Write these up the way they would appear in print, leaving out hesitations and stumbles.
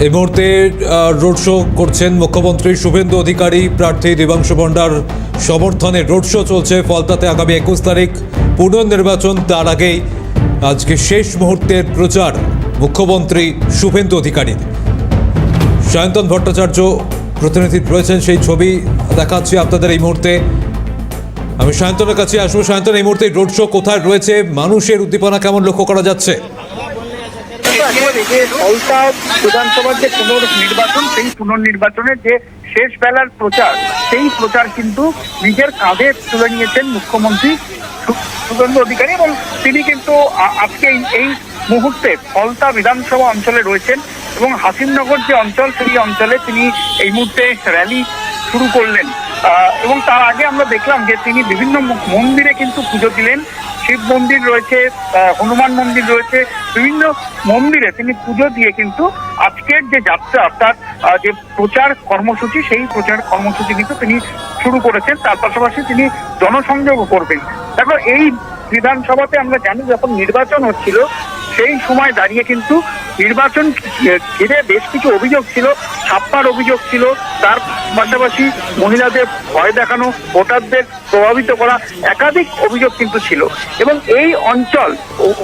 এই মুহূর্তে road show করছেন মুখ্যমন্ত্রী শুভেন্দু অধিকারী, প্রার্থী দেবাংশু পণ্ডার সমর্থনে রোড শো চলছে ফলতাতে। আগামী 21 তারিখ পুনর্নির্বাচন, তার আগেই আজকে শেষ মুহূর্তের প্রচার মুখ্যমন্ত্রী শুভেন্দু অধিকারীর। সায়ন্তন ভট্টাচার্য প্রতিনিধি রয়েছেন, সেই ছবি দেখাচ্ছি আপনাদের এই মুহূর্তে। আমি সায়ন্তনের কাছে আসবো। সায়ন্তন, এই মুহূর্তে রোড শো কোথায় রয়েছে, মানুষের উদ্দীপনা কেমন লক্ষ্য করা যাচ্ছে? ফলতা বিধানসভার যে পুনর্নির্বাচন, সেই পুনর্নির্বাচনের যে শেষ বেলার প্রচার, সেই প্রচার কিন্তু নিজের কাঁধে তুলে নিয়েছেন মুখ্যমন্ত্রী শুভেন্দু অধিকারী, এবং তিনি কিন্তু আজকে এই মুহূর্তে ফলতা বিধানসভা অঞ্চলে রয়েছেন এবং হাসিমনগর যে অঞ্চল, সেই অঞ্চলে তিনি এই মুহূর্তে র্যালি শুরু করলেন। এবং তার আগে আমরা দেখলাম যে তিনি বিভিন্ন মন্দিরে কিন্তু পুজো দিলেন। শিব মন্দির রয়েছে, হনুমান মন্দির রয়েছে, বিভিন্ন মন্দিরে তিনি পুজো দিয়ে কিন্তু আজকের যে যাত্রা, অর্থাৎ যে প্রচার কর্মসূচি, সেই প্রচার কর্মসূচি কিন্তু তিনি শুরু করেছেন। তার পাশাপাশি তিনি জনসংযোগও করবেন। দেখো, এই বিধানসভাতে আমরা জানি যখন নির্বাচন হচ্ছিল, সেই সময় দাঁড়িয়ে কিন্তু নির্বাচন ঘিরে বেশ কিছু অভিযোগ ছিল, ছাপ্পার অভিযোগ ছিল, তার পাশাপাশি মহিলাদের ভয় দেখানো, ভোটারদের প্রভাবিত করা, একাধিক অভিযোগ কিন্তু ছিল। এবং এই অঞ্চল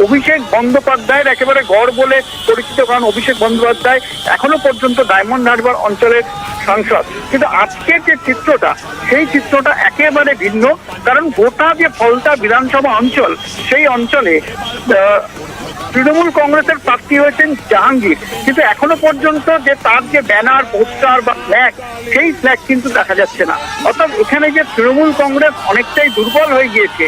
অভিষেক বন্দ্যোপাধ্যায়ের একেবারে গড় বলে পরিচিত, কারণ অভিষেক বন্দ্যোপাধ্যায় এখনো পর্যন্ত ডায়মন্ড হারবার অঞ্চলের সাংসদ। কিন্তু আজকের যে চিত্রটা, সেই চিত্রটা একেবারে ভিন্ন, কারণ গোটা যে ফলতা বিধানসভা অঞ্চল, সেই অঞ্চলে তৃণমূল কংগ্রেসের প্রার্থী হয়েছেন জাহাঙ্গীর, কিন্তু এখনো পর্যন্ত যে তার যে ব্যানার, পোস্টার বা ফ্ল্যাগ, সেই ফ্ল্যাগ কিন্তু দেখা যাচ্ছে না। অর্থাৎ এখানে যে তৃণমূল কংগ্রেস অনেকটাই দুর্বল হয়ে গিয়েছে,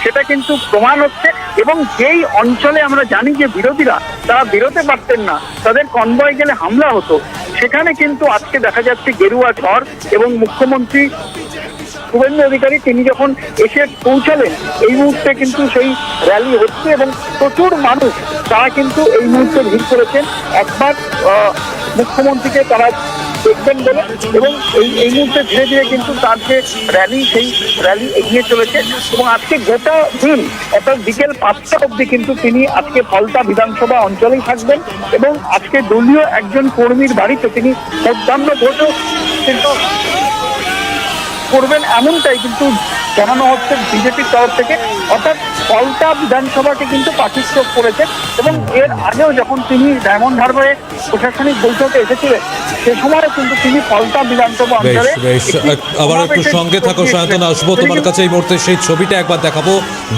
সেটা কিন্তু প্রমাণ হচ্ছে। এবং যেই অঞ্চলে আমরা জানি যে বিরোধীরা তারা বেরোতে পারতেন না, তাদের কনভয় গেলে হামলা হতো, সেখানে কিন্তু আজকে দেখা যাচ্ছে গেরুয়া ঝড়। এবং মুখ্যমন্ত্রী শুভেন্দু অধিকারী তিনি যখন এসে পৌঁছালেন, এই মুহূর্তে কিন্তু সেই র্যালি হচ্ছে এবং প্রচুর মানুষ তারা কিন্তু এই মুহূর্তে ভিড় করেছেন একবার মুখ্যমন্ত্রীকে তারা দেখবেন বলে। এবং এই মুহূর্তে ধীরে ধীরে কিন্তু তার যে র্যালি, সেই র্যালি এগিয়ে চলেছে। এবং আজকে গোটা দিন, অর্থাৎ বিকেল 5টা অবধি কিন্তু তিনি আজকে ফলতা বিধানসভা অঞ্চলেই থাকবেন। এবং আজকে দলীয় একজন কর্মীর বাড়িতে তিনি মধ্যাহ্ন ভোজও কিন্তু করবেন, এমনটাই কিন্তু জানানো হচ্ছে বিজেপির তরফ থেকে। অর্থাৎ ফলতা বিধানসভাকে কিন্তু পাঠিত করেছেন। এবং এর আগেও যখন তিনি ডায়মন্ড হারবারে প্রশাসনিক বৈঠকে এসেছিলেন, সে সময় কিন্তু তিনি ফলতা বিধানসভা অঞ্চলে। আবার একটু সঙ্গে থাকো সায়ন্তন, আসবো তোমার কাছে। এই মুহূর্তে সেই ছবিটা একবার দেখাবো।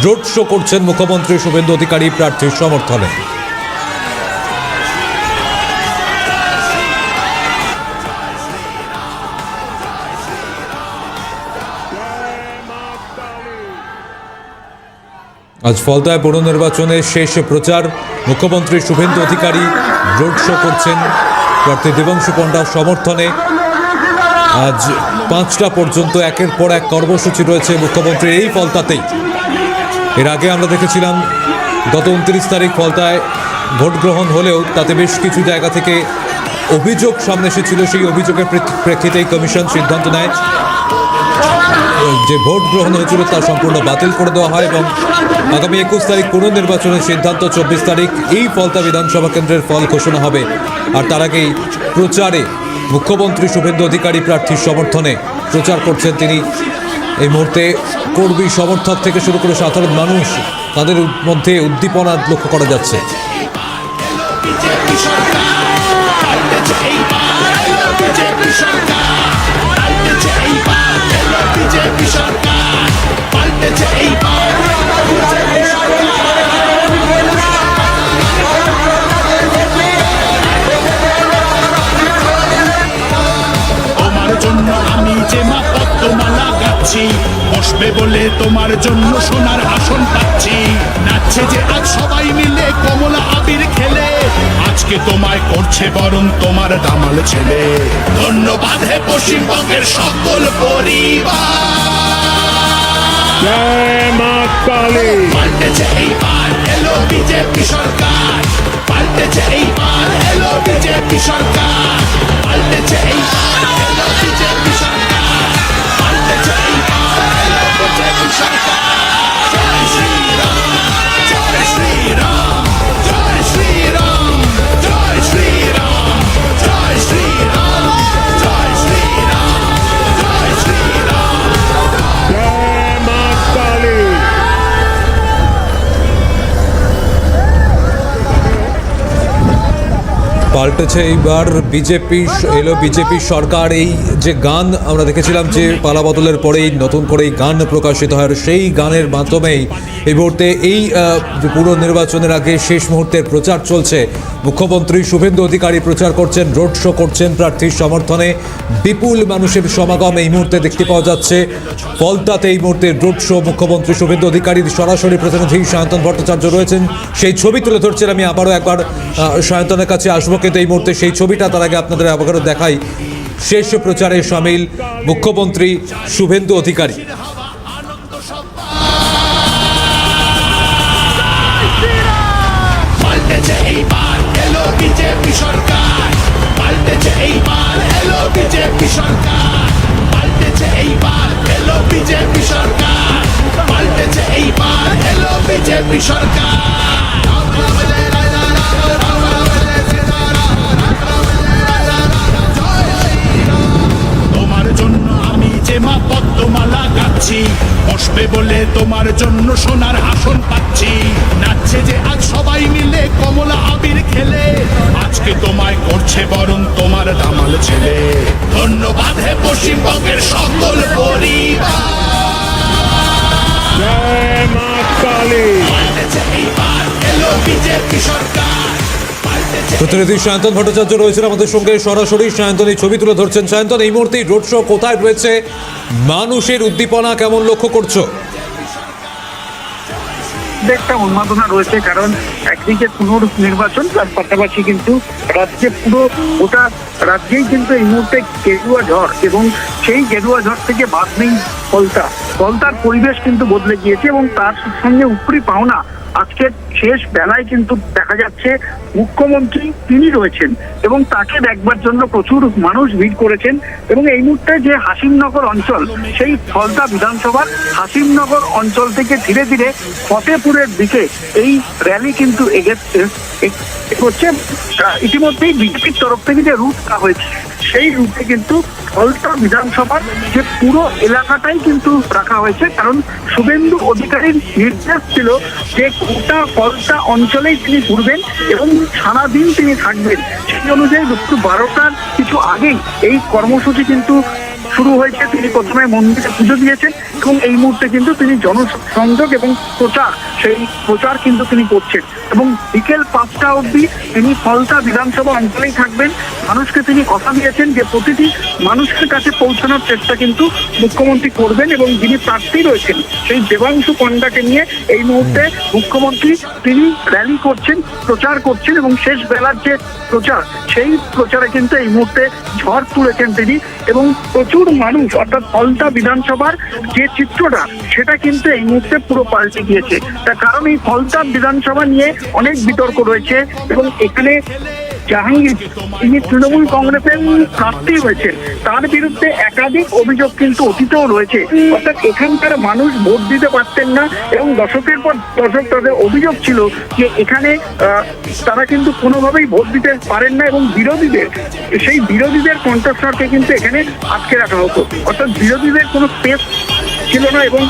রোড শো করছেন মুখ্যমন্ত্রী শুভেন্দু অধিকারী প্রার্থীর সমর্থনে। আজ ফলতায় পুনর্নির্বাচনের শেষ প্রচার, মুখ্যমন্ত্রী শুভেন্দু অধিকারী রোড শো করছেন প্রার্থী দেবাংশু পণ্ডার সমর্থনে। আজ 5টা পর্যন্ত একের পর এক কর্মসূচি রয়েছে মুখ্যমন্ত্রীর এই ফলতাতেই। এর আগে আমরা দেখেছিলাম গত 29 তারিখ ফলতায় ভোট গ্রহণ হলেও তাতে বেশ কিছু জায়গা থেকে অভিযোগ সামনে এসেছিল। সেই অভিযোগের প্রেক্ষিতেই কমিশন সিদ্ধান্ত নেয় যে ভোট গ্রহণ হয়েছিল তা সম্পূর্ণ বাতিল করে দেওয়া হয়। এবং আগামী 21 তারিখ পুনর্নির্বাচনের সিদ্ধান্ত, 24 তারিখ এই ফলতা বিধানসভা কেন্দ্রের ফল ঘোষণা হবে। আর তার আগেই প্রচারে মুখ্যমন্ত্রী শুভেন্দু অধিকারী প্রার্থীর সমর্থনে প্রচার করছেন তিনি। এই মুহূর্তে কর্মী সমর্থক থেকে শুরু করে সাধারণ মানুষ, তাদের মধ্যে উদ্দীপনা লক্ষ্য করা যাচ্ছে। বসবে বলে তোমার জন্য সোনার আসন পাচ্ছি, নাচছে যে আজ সবাই মিলে কমলা আবির খেলে, আজকে তোমায় করছে বরং তোমার দামাল ছেলে। ধন্যবাদ হে পশ্চিমবঙ্গের সকল পরিবার। জয় মা কালী। পাল্টেছে এইবার এলো বিজেপি সরকার, পাল্টেছে এইবার এলো বিজেপি সরকার, পাল্টেছে এইবার এলো বিজেপি সরকার, পাল্টেছে এইবার এলো বিজেপি সরকার। জয় শ্রীরাম, জয় শ্রীরাম, জয় শ্রীরাম, জয় শ্রীরাম, জয় পাল্টেছে এইবার বিজেপি, এলো বিজেপি সরকার। এই যে গান আমরা দেখেছিলাম যে পালা বদলের পরেই নতুন করে এই গান প্রকাশিত হয়, আর সেই গানের মাধ্যমেই এই মুহূর্তে এই যে পুরো নির্বাচনের আগে শেষ মুহূর্তের প্রচার চলছে। মুখ্যমন্ত্রী শুভেন্দু অধিকারী প্রচার করছেন, রোড শো করছেন প্রার্থীর সমর্থনে। বিপুল মানুষের সমাগম এই মুহূর্তে দেখতে পাওয়া যাচ্ছে ফলতাতে। এই মুহূর্তে রোড শো, মুখ্যমন্ত্রী শুভেন্দু অধিকারীর সরাসরি প্রতিনিধি সায়ন্তন ভট্টাচার্য রয়েছেন, সেই ছবি তুলে ধরছেন। আমি আবারও একবার সায়ন্তনের কাছে আসবো, কিন্তু এই মুহূর্তে সেই ছবিটা তার আগে আপনাদের আবারও দেখাই। শেষ প্রচারে সামিল মুখ্যমন্ত্রী শুভেন্দু অধিকারী। পাল্টেছে এইবার এলো বিজেপি সরকার, পাল্টেছে এইবার এলো বিজেপি সরকার, পাল্টেছে এইবার এলো বিজেপি সরকার, পাল্টেছে এইবার এলো বিজেপি সরকার। তোমার জন্য আমি যে মা পদ্মমালা গাচ্ছি, বসবে বলে তোমার জন্য সোনার আসন পাচ্ছি। নাচছে যে আজ সবাই মিলে কমলা আবির খেলে, আজকে তোমায় করছে বরং তোমার দামাল ছেলে। ধন্যবাদ হে পশ্চিমবঙ্গের সকল পরিবার। জয় মা কালী। পাল্টেছে এইবার এলো বিজেপি সরকার। প্রতিনিধি সায়ন্তন ভট্টাচার্য রয়েছেন আমাদের সঙ্গে সরাসরি। সায়ন্তন এই ছবি তুলে ধরছেন। সায়ন্তন, এই মুহূর্তে রোড শো কোথায় রয়েছে, মানুষের উদ্দীপনা কেমন লক্ষ্য করছো? একটা উন্মাদনা রয়েছে, কারণ একদিকে পুনর্নির্বাচন, তার পাশাপাশি কিন্তু রাজ্যে পুরো গোটা রাজ্যেই কিন্তু এই মুহূর্তে গেরুয়া ঝড়, এবং সেই গেরুয়া ঝড় থেকে বাদ নেই ফলতার পরিবেশ কিন্তু বদলে গিয়েছে। এবং তার সঙ্গে উপরি পাওনা আজকে শেষ বেলায় কিন্তু দেখা যাচ্ছে মুখ্যমন্ত্রী তিনি রয়েছেন এবং তাকে দেখবার জন্য প্রচুর মানুষ ভিড় করেছেন। এবং এই মুহূর্তে যে হাসিমনগর অঞ্চল, সেই ফলতা বিধানসভার হাসিমনগর অঞ্চল থেকে ধীরে ধীরে ফতেপুরের দিকে এই র্যালি কিন্তু এগোচ্ছে। ইতিমধ্যেই বিজেপির তরফ থেকে যে রুট করা হয়েছে, সেই রুটে কিন্তু ফলতা বিধানসভার যে পুরো এলাকাটাই কিন্তু রাখা হয়েছে, কারণ শুভেন্দু অধিকারীর নির্দেশ ছিল যে গোটা ফলতা অঞ্চলেই তিনি ঘুরবেন এবং সারাদিন তিনি থাকবেন। সেই অনুযায়ী দুপুর 12টার কিছু আগেই এই কর্মসূচি কিন্তু শুরু হয়েছে। তিনি প্রথমে মন্দিরে পুজো দিয়েছেন এবং এই মুহূর্তে কিন্তু তিনি জনসংযোগ এবং সেই প্রচার কিন্তু তিনি করছেন। এবং বিকেল 5টা অবধি তিনি ফলতা বিধানসভা অঞ্চলেই থাকবেন। মানুষকে তিনি কথা দিয়েছেন যে প্রতিটি মানুষের কাছে পৌঁছানোর চেষ্টা কিন্তু মুখ্যমন্ত্রী করবেন। এবং যিনি প্রার্থী রয়েছেন সেই দেবাংশু পণ্ডাকে নিয়ে এই মুহূর্তে মুখ্যমন্ত্রী তিনি র্যালি করছেন, প্রচার করছেন। এবং শেষ বেলার যে প্রচার, সেই প্রচারে কিন্তু এই মুহূর্তে ঝড় তুলেছেন তিনি। এবং প্রচুর মানুষ, অর্থাৎ ফলতা বিধানসভার যে চিত্রটা, সেটা কিন্তু এই মুহূর্তে পুরো পাল্টে গিয়েছে। তার কারণ এই ফলতা বিধানসভা নিয়ে অনেক বিতর্ক রয়েছে এবং এখানে জাহাঙ্গীর, তিনি তৃণমূল কংগ্রেসের প্রার্থী হয়েছেন, তার বিরুদ্ধে একাধিক অভিযোগ কিন্তু অতীতেও রয়েছে। অর্থাৎ এখানকার মানুষ ভোট দিতে পারতেন না এবং দশকের পর দশক তাদের অভিযোগ ছিল যে এখানে তারা কিন্তু কোনোভাবেই ভোট দিতে পারেন না এবং সেই বিরোধীদের কণ্ঠস্বরকে কিন্তু এখানে আটকে রাখা হতো। অর্থাৎ বিরোধীদের কোনো স্পেস ছিল না। এবং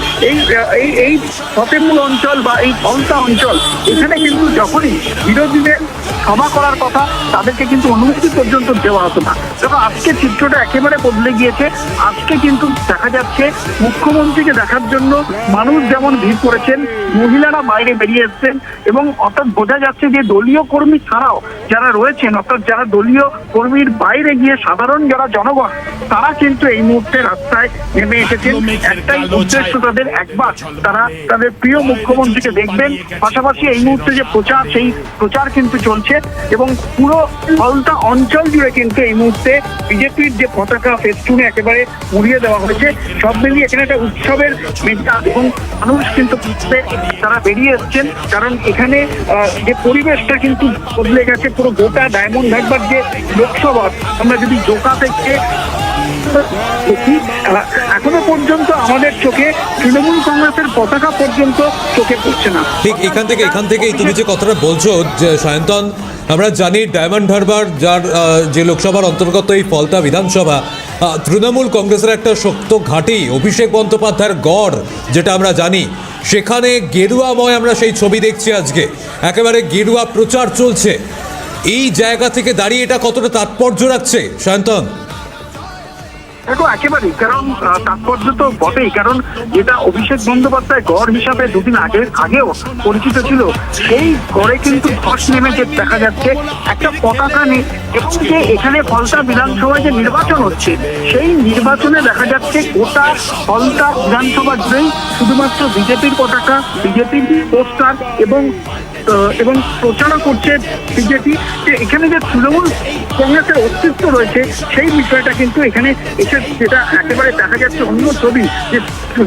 এই ফতেপুর অঞ্চল বা এই ফলতা অঞ্চল, এখানে কিন্তু যখনই বিরোধীদের সভা করার কথা, তাদেরকে কিন্তু অনুমতি পর্যন্ত দেওয়া হতো না। তবে আজকে চিত্রটা একেবারে বদলে গিয়েছে। আজকে কিন্তু দেখা যাচ্ছে মুখ্যমন্ত্রীকে দেখার জন্য মানুষ যেমন ভিড় করেছেন, মহিলারা বাইরে বেরিয়ে এসছেন। এবং অর্থাৎ বোঝা যাচ্ছে যে দলীয় কর্মী ছাড়াও যারা রয়েছেন, অর্থাৎ যারা দলীয় কর্মীর বাইরে গিয়ে সাধারণ যারা জনগণ, তারা কিন্তু এই মুহূর্তে রাস্তায় নেমে এসেছেন। একটাই উদ্দেশ্য তাদের, একবার তারা তাদের প্রিয় মুখ্যমন্ত্রীকে দেখবেন। পাশাপাশি এই মুহূর্তে যে প্রচার, সেই প্রচার কিন্তু চলছে। এবং পুরো ফলতা অঞ্চল জুড়ে কিন্তু এই মুহূর্তে বিজেপির যে পতাকা ফেস্টুনে একেবারে উড়িয়ে দেওয়া হয়েছে। সব মিলিয়ে এখানে একটা উৎসবের মেজাজ এবং মানুষ কিন্তু তারা বেরিয়ে এসছেন, কারণ এখানে যে পরিবেশটা কিন্তু বদলে গেছে। পুরো গোটা ডায়মন্ড হারবার যে লোকসভা, আমরা যদি জোকা থেকে এখনো পর্যন্ত আমাদের চোখে তৃণমূল কংগ্রেসের পতাকা পর্যন্ত চোখে পড়ছে না। ঠিক এখান থেকেই তুমি যে কথাটা বলছো যে সায়ন্তন, আমরা জানি ডায়মন্ড হারবার যার যে লোকসভার অন্তর্গত এই ফলতা বিধানসভা, তৃণমূল কংগ্রেসের একটা শক্ত ঘাঁটি, অভিষেক বন্দ্যোপাধ্যায়ের গড় যেটা আমরা জানি, সেখানে গেরুয়াময় আমরা সেই ছবি দেখছি। আজকে একেবারে গেরুয়া প্রচার চলছে। এই জায়গা থেকে দাঁড়িয়ে এটা কতটা তাৎপর্য রাখছে সায়ন্তন? দেখো একেবারেই, কারণ তাৎপর্য তো বটেই, কারণ যেটা অভিষেক বন্দ্যোপাধ্যায় গড় হিসাবে দুদিন আগেও পরিচিত ছিল, সেই গড়ে কিন্তু ধস নেমেছে দেখা যাচ্ছে একটা পতাকা নেই। এবং যে এখানে ফলতা বিধানসভায় যে নির্বাচন হচ্ছে, সেই নির্বাচনে দেখা যাচ্ছে গোটা ফলতা বিধানসভা জুড়েই শুধুমাত্র বিজেপির পতাকা, বিজেপির পোস্টার এবং প্রচারও করছে বিজেপি। যে এখানে যে তৃণমূল কংগ্রেসের অস্তিত্ব রয়েছে সেই বিষয়টা কিন্তু এখানে এসে যেটা একেবারে দেখা যাচ্ছে অন্য ছবি, যে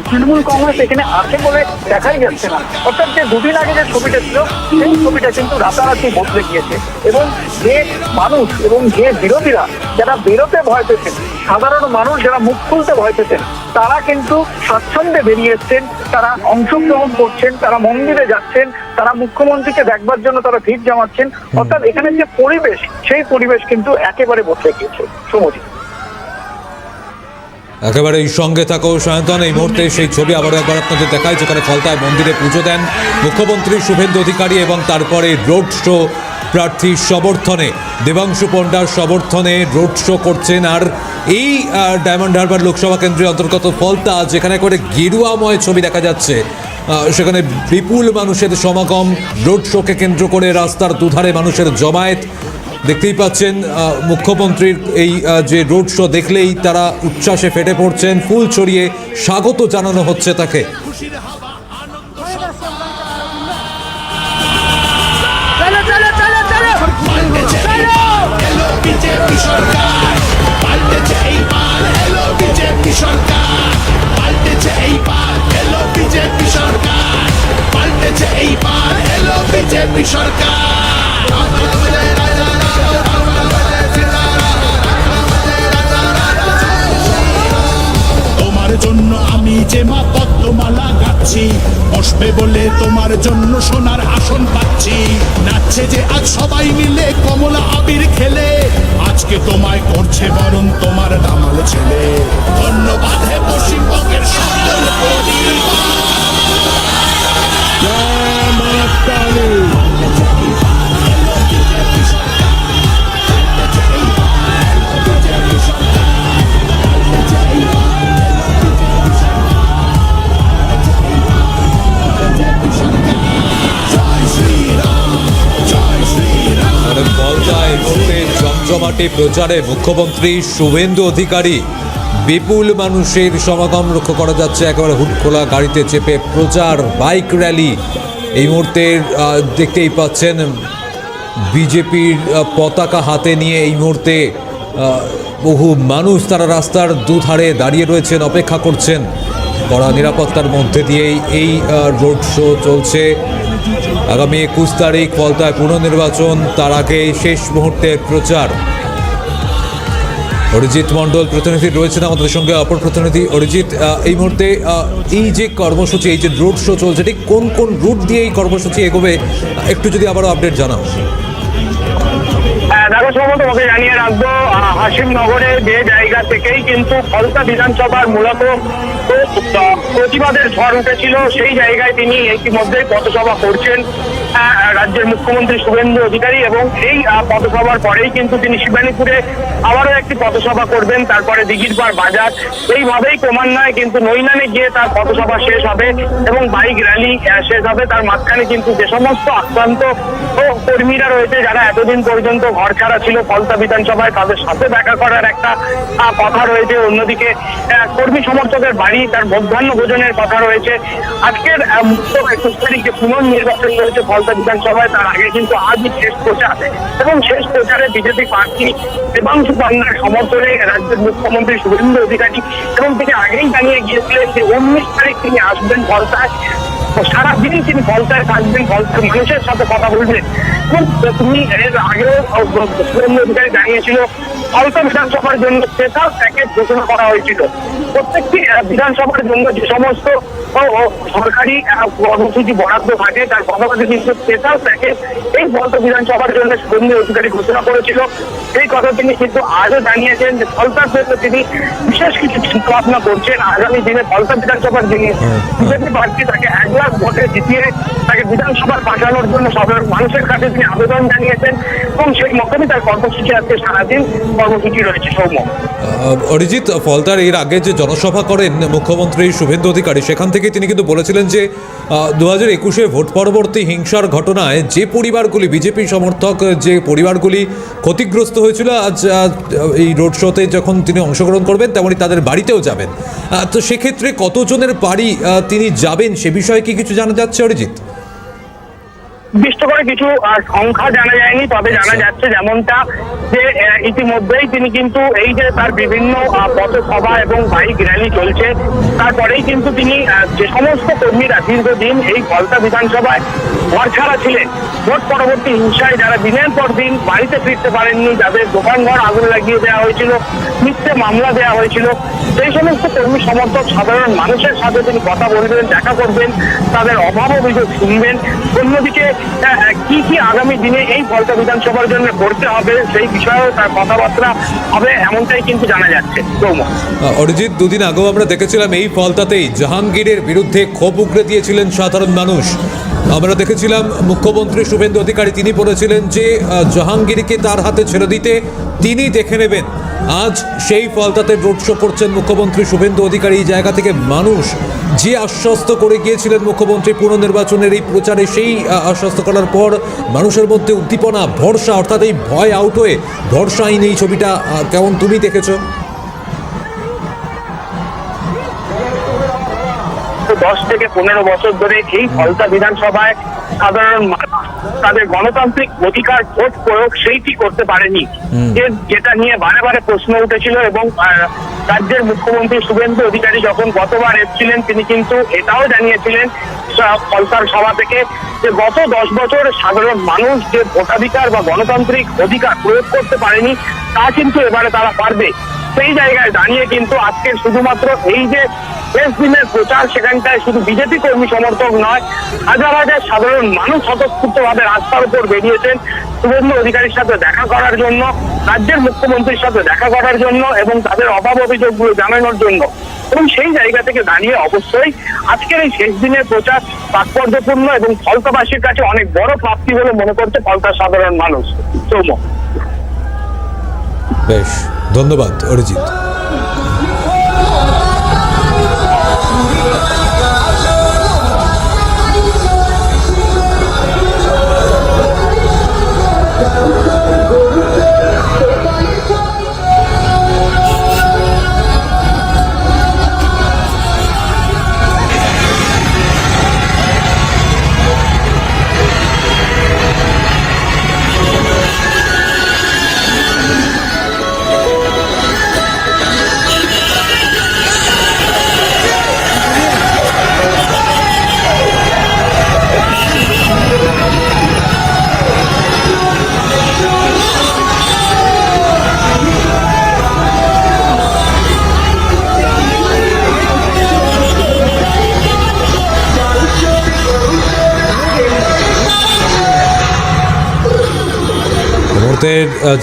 তৃণমূল কংগ্রেস এখানে আছে বলে দেখাই যাচ্ছে না। অর্থাৎ যে দুদিন আগে যে ছবিটা ছিল সেই ছবিটা কিন্তু রাতারাতি বদলে গিয়েছে। এবং যে মানুষ এবং যে বিরোধীরা যারা বেরোতে ভয় পেতেন, সাধারণ মানুষ যারা মুখ খুলতে ভয় পেতেন, তারা কিন্তু স্বাচ্ছন্দ্যে বেরিয়ে এসছেন, তারা অংশগ্রহণ করছেন, তারা মন্দিরে যাচ্ছেন, তারা মুখ্যমন্ত্রীকে দেখবার জন্য তারা ভিড় জমাচ্ছেন। অর্থাৎ এখানে যে পরিবেশ, সেই পরিবেশ কিন্তু একেবারে বদলে গিয়েছে। সমজিৎ, একেবারে এই সঙ্গে থাকো সায়ন্তন। এই মুহূর্তে সেই ছবি আবারও একবার আপনাদের দেখায়, যেখানে ফলতায় মন্দিরে পুজো দেন মুখ্যমন্ত্রী শুভেন্দু অধিকারী এবং তারপরে রোড শো প্রার্থীর সমর্থনে, দেবাংশু পণ্ডার সমর্থনে রোড শো করছেন। আর এই ডায়মন্ড হারবার লোকসভা কেন্দ্রের অন্তর্গত ফলতা, যেখানে করে গেরুয়াময় ছবি দেখা যাচ্ছে, সেখানে বিপুল মানুষের সমাগম, রোড শোকে কেন্দ্র করে রাস্তার দুধারে মানুষের জমায়েত। দেখতেই পাচ্ছেন মুখ্যমন্ত্রীর এই যে রোড শো দেখলেই তারা উচ্ছ্বাসে ফেটে পড়ছেন, ফুল ছড়িয়ে স্বাগত জানানো হচ্ছে তাকে। তোমার জন্য আমি যে মা পদ্মমালা গাচ্ছি, বসবে বলে তোমার জন্য সোনার আসন পাচ্ছি। নাচছে যে আজ সবাই মিলে কমলা আবির খেলে, আজকে তোমায় করছে বরণ তোমার দামাল ছেলে। ধন্যবাদ হে পশ্চিমবঙ্গের সকল পরিবার। ফলতায় মুহূর্তে জমজমাটে প্রচারে মুখ্যমন্ত্রী শুভেন্দু অধিকারী, বিপুল মানুষের সমাগম লক্ষ্য করা যাচ্ছে। একেবারে হুটখোলা গাড়িতে চেপে প্রচার, বাইক র্যালি। এই মুহূর্তে দেখতেই পাচ্ছেন বিজেপির পতাকা হাতে নিয়ে এই মুহূর্তে বহু মানুষ তারা রাস্তার দুধারে দাঁড়িয়ে রয়েছেন, অপেক্ষা করছেন। কড়া নিরাপত্তার মধ্যে দিয়েই এই রোড শো চলছে। আগামী 21 তারিখ ফলতায় পুনর্নির্বাচন, তার আগে শেষ মুহূর্তের প্রচার। অরিজিৎ মণ্ডল প্রতিনিধি রয়েছেন আমাদের সঙ্গে, অপর প্রতিনিধি অরিজিৎ। এই মুহূর্তে এই যে কর্মসূচি, এই যে রোড শো চলছে, ঠিক কোন কোন রুট দিয়ে এই কর্মসূচি এগোবে একটু যদি আবারও আপডেট জানাও। দেখো সম্ভবত তোমাকে জানিয়ে রাখবো, হাসিমনগরে যে জায়গা থেকেই কিন্তু ফলতা বিধানসভার মূলত প্রতিবাদের ঝড় উঠেছিল, সেই জায়গায় তিনি ইতিমধ্যেই পথসভা করছেন রাজ্যের মুখ্যমন্ত্রী শুভেন্দু অধিকারী। এবং এই পথসভার পরেই কিন্তু তিনি শিবানীপুরে আবারও একটি পথসভা করবেন, তারপরে দিঘিরপাড় বাজার। এইভাবেই ক্রমান্বয়ে কিন্তু নৈনানে গিয়ে তার পথসভা শেষ হবে এবং বাইক র্যালি শেষ হবে। তার মাঝখানে কিন্তু যে সমস্ত আক্রান্ত কর্মীরা রয়েছে, যারা এতদিন পর্যন্ত ঘর ছাড়া ছিল ফলতা বিধানসভায়, তাদের সাথে দেখা করার একটা কথা রয়েছে। অন্যদিকে কর্মী সমর্থকের বাড়ি, তার মধ্যাহ্ন ভোজনের কথা রয়েছে। আজকের 21 তারিখে পুনর্নির্বাচন রয়েছে ফলতা বিধানসভায়, তার আগে কিন্তু আজই শেষ প্রচার। এবং শেষ প্রচারে বিজেপি প্রার্থী দেবাংশু পণ্ডার সমর্থনে রাজ্যের মুখ্যমন্ত্রী শুভেন্দু অধিকারী, এবং তিনি আগেই জানিয়ে গিয়েছিলেন যে 19 তারিখ তিনি আসবেন ফলতায়। সারাদিন তিনি ফলতায় থাকবেন, ফলতার মানুষের সাথে কথা বলবেন। এবং তিনি এর আগেও শুভেন্দু অধিকারী জানিয়েছিল ফলতা বিধানসভার জন্য স্পেশাল প্যাকেজ ঘোষণা করা হয়েছিল। প্রত্যেকটি বিধানসভার জন্য যে সমস্ত সরকারি কর্মসূচি বরাদ্দ থাকে তার পাশাপাশি কিন্তু স্পেশাল প্যাকেজ এই ফলতা বিধানসভার জন্য শুভেন্দু অধিকারী ঘোষণা করেছিল। সেই কথা তিনি কিন্তু আজও জানিয়েছেন যে ফলতার জন্য তিনি বিশেষ কিছু চিন্তা ভাবনা করছেন। আগামী দিনে ফলতা বিধানসভার যিনি বিজেপি প্রার্থী তাকে 1 লাখ ভোটে জিতিয়ে তাকে বিধানসভার পাঠানোর জন্য সাধারণ মানুষের কাছে তিনি আবেদন জানিয়েছেন এবং সেই মতনই তার কর্মসূচি আজকে সারাদিন কর্মসূচি রয়েছে। সৌম্য, অরিজিৎ, ফলতার এর আগে যে জনসভা করেন মুখ্যমন্ত্রী শুভেন্দু অধিকারী, সেখান থেকে তিনি কিন্তু বলেছিলেন যে 2021 ভোট পরবর্তী হিংসার ঘটনায় যে পরিবারগুলি বিজেপি সমর্থক যে পরিবারগুলি ক্ষতিগ্রস্ত হয়েছিল, আজ এই রোড শোতে যখন তিনি অংশগ্রহণ করবেন তেমনি তাদের বাড়িতেও যাবেন। তো সেক্ষেত্রে কতজনের বাড়ি তিনি যাবেন সে বিষয়ে কি কিছু জানা যাচ্ছে অরিজিৎ? নির্দিষ্ট করে কিছু সংখ্যা জানা যায়নি, তবে জানা যাচ্ছে যেমনটা যে ইতিমধ্যেই তিনি কিন্তু এই যে তার বিভিন্ন পথসভা এবং বাইক র্যালি চলছে, তারপরেই কিন্তু তিনি যে সমস্ত কর্মীরা দীর্ঘদিন এই ফলতা বিধানসভায় ঘর ছাড়া ছিলেন, ভোট পরবর্তী হিংসায় যারা দিনের পর দিন বাড়িতে ফিরতে পারেননি, যাদের দোকানঘর আগুন লাগিয়ে দেওয়া হয়েছিল, মিথ্যে মামলা দেওয়া হয়েছিল, সেই সমস্ত কর্মী সমর্থক সাধারণ মানুষের সাথে তিনি কথা বলবেন, দেখা করবেন, তাদের অভাব অভিযোগ শুনবেন। অন্যদিকে কি কি আগামী দিনে এই ফলতা বিধানসভার জন্য করতে হবে সেই বিষয়েও তার কথাবার্তা হবে, এমনটাই কিন্তু জানা যাচ্ছে। অরিজিৎ, দুদিন আগেও আমরা দেখেছিলাম এই ফলতাতেই জাহাঙ্গীরের বিরুদ্ধে ক্ষোভ উগড়ে দিয়েছিলেন সাধারণ মানুষ। আমরা দেখেছিলাম মুখ্যমন্ত্রী শুভেন্দু অধিকারী তিনি বলেছিলেন যে জাহাঙ্গীরকে তার হাতে ছেড়ে দিতে তিনি দেখে নেবেন। আজ সেই ফলতাতে রোড শো করছেন মুখ্যমন্ত্রী শুভেন্দু অধিকারী। এই জায়গা থেকে মানুষ যে আশ্বস্ত করে গিয়েছিলেন মুখ্যমন্ত্রী পুনর্নির্বাচনের এই প্রচারে, সেই আশ্বস্ত করার পর মানুষের মধ্যে উদ্দীপনা, ভরসা, অর্থাৎ এই ভয় আউট হয়ে ভরসাহীন এই ছবিটা কেমন তুমি দেখেছো? 10 থেকে 15 বছর ধরে এই ফলতা বিধানসভায় সাধারণ তাদের গণতান্ত্রিক অধিকার ভোট প্রয়োগ সেইটি করতে পারেনি, যেটা নিয়ে বারে বারে প্রশ্ন উঠেছিল। এবং রাজ্যের মুখ্যমন্ত্রী শুভেন্দু অধিকারী যখন গতবার এসেছিলেন তিনি কিন্তু এটাও জানিয়েছিলেন ফলতার সভা থেকে যে গত 10 বছর সাধারণ মানুষ যে ভোটাধিকার বা গণতান্ত্রিক অধিকার প্রয়োগ করতে পারেনি তা কিন্তু এবারে তারা পারবে। সেই জায়গায় দাঁড়িয়ে কিন্তু আজকের শুধুমাত্র এই যে শেষ দিনের প্রচার, সেখানটায় শুধু বিজেপি কর্মী সমর্থক নয়, হাজার হাজার সাধারণ মানুষ স্বতঃস্ফূর্তভাবে রাস্তার উপর বেরিয়েছেন শুভেন্দু অধিকারীর সাথে দেখা করার জন্য, রাজ্যের মুখ্যমন্ত্রীর সাথে দেখা করার জন্য এবং তাদের অভাব অভিযোগগুলো জানানোর জন্য। এবং সেই জায়গা থেকে দাঁড়িয়ে অবশ্যই আজকের এই শেষ দিনের প্রচার তাৎপর্যপূর্ণ এবং ফলতাবাসীর কাছে অনেক বড় প্রাপ্তি বলে মনে করছে ফলতার সাধারণ মানুষ। সৌম্য, বেশ, ধন্যবাদ অরিজিৎ।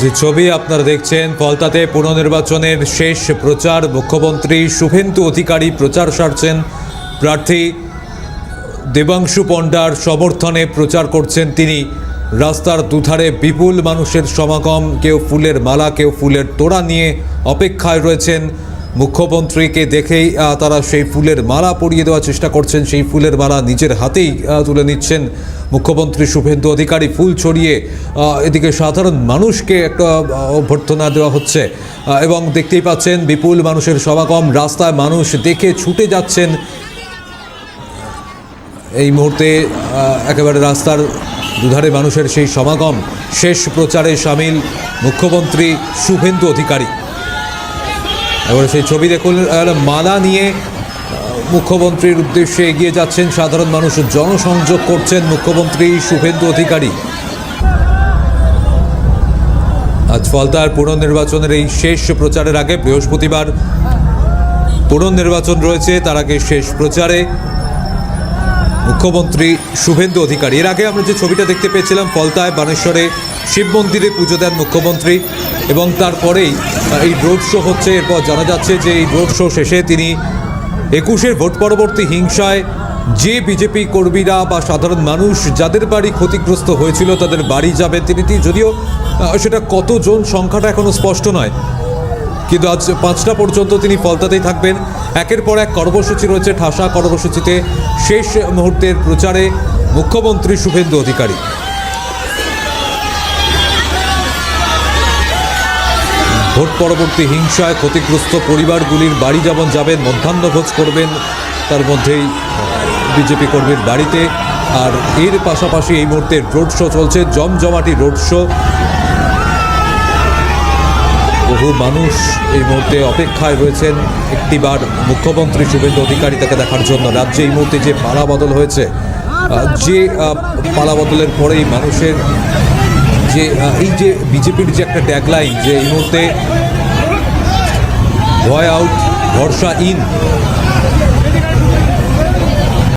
যে ছবি আপনারা দেখছেন, ফলতাতে পুনর্নির্বাচনের শেষ প্রচার, মুখ্যমন্ত্রী শুভেন্দু অধিকারী প্রচার সারছেন, প্রার্থী দেবাংশু পণ্ডার সমর্থনে প্রচার করছেন তিনি। রাস্তার দুধারে বিপুল মানুষের সমাগম, কেউ ফুলের মালা, কেউ ফুলের তোড়া নিয়ে অপেক্ষায় রয়েছেন। মুখ্যমন্ত্রীকে দেখেই তারা সেই ফুলের মালা পরিয়ে দেওয়ার চেষ্টা করছেন, সেই ফুলের মালা নিজের হাতেই তুলে নিচ্ছেন মুখ্যমন্ত্রী শুভেন্দু অধিকারী। ফুল ছড়িয়ে এদিকে সাধারণ মানুষকে একটা অভ্যর্থনা দেওয়া হচ্ছে এবং দেখতেই পাচ্ছেন বিপুল মানুষের সমাগম, রাস্তায় মানুষ দেখে ছুটে যাচ্ছেন। এই মুহূর্তে একেবারে রাস্তার দুধারে মানুষের সেই সমাগম, শেষ প্রচারে সামিল মুখ্যমন্ত্রী শুভেন্দু অধিকারী। এবারে সেই ছবি দেখুন, মালা নিয়ে মুখ্যমন্ত্রীর উদ্দেশ্যে এগিয়ে যাচ্ছেন সাধারণ মানুষ, জনসংযোগ করছেন মুখ্যমন্ত্রী শুভেন্দু অধিকারী। আজ ফলতার পুনর্নির্বাচনের এই শেষ প্রচারের আগে বৃহস্পতিবার পুনর্নির্বাচন রয়েছে, তার আগে শেষ প্রচারে মুখ্যমন্ত্রী শুভেন্দু অধিকারী। এর আগে আমরা যে ছবিটা দেখতে পেয়েছিলাম, ফলতায় বানেশ্বরে শিব মন্দিরে পুজো দেন মুখ্যমন্ত্রী এবং তারপরেই এই রোড শো হচ্ছে। এরপর জানা যাচ্ছে যে এই রোড শো শেষে তিনি 21-এর ভোট পরবর্তী হিংসায় যে বিজেপি কর্মীরা বা সাধারণ মানুষ যাদের বাড়ি ক্ষতিগ্রস্ত হয়েছিল তাদের বাড়ি যাবেন তিনি। যদিও সেটা কতজন সংখ্যাটা এখনো স্পষ্ট নয়, কিন্তু আজ 5টা পর্যন্ত তিনি ফলতাতেই থাকবেন। একের পর এক কর্মসূচি রয়েছে, ঠাসা কর্মসূচিতে শেষ মুহূর্তের প্রচারে মুখ্যমন্ত্রী শুভেন্দু অধিকারী। ভোট পরবর্তী হিংসায় ক্ষতিগ্রস্ত পরিবারগুলির বাড়ি যেমন যাবেন, মধ্যাহ্নভোজ করবেন তার মধ্যেই বিজেপি কর্মীর বাড়িতে। আর এর পাশাপাশি এই মুহূর্তে রোড শো চলছে, জমজমাটি রোড শো। বহু মানুষ এই মুহূর্তে অপেক্ষায় রয়েছেন একটিবার মুখ্যমন্ত্রী শুভেন্দু অধিকারী তাকে দেখার জন্য। রাজ্যে এই মুহূর্তে যে পালাবদল হয়েছে, যে পালাবদলের পরেই মানুষের যে এই যে বিজেপির যে একটা ট্যাগলাইন যে এই মুহূর্তে ভয় আউট ভরসা ইন,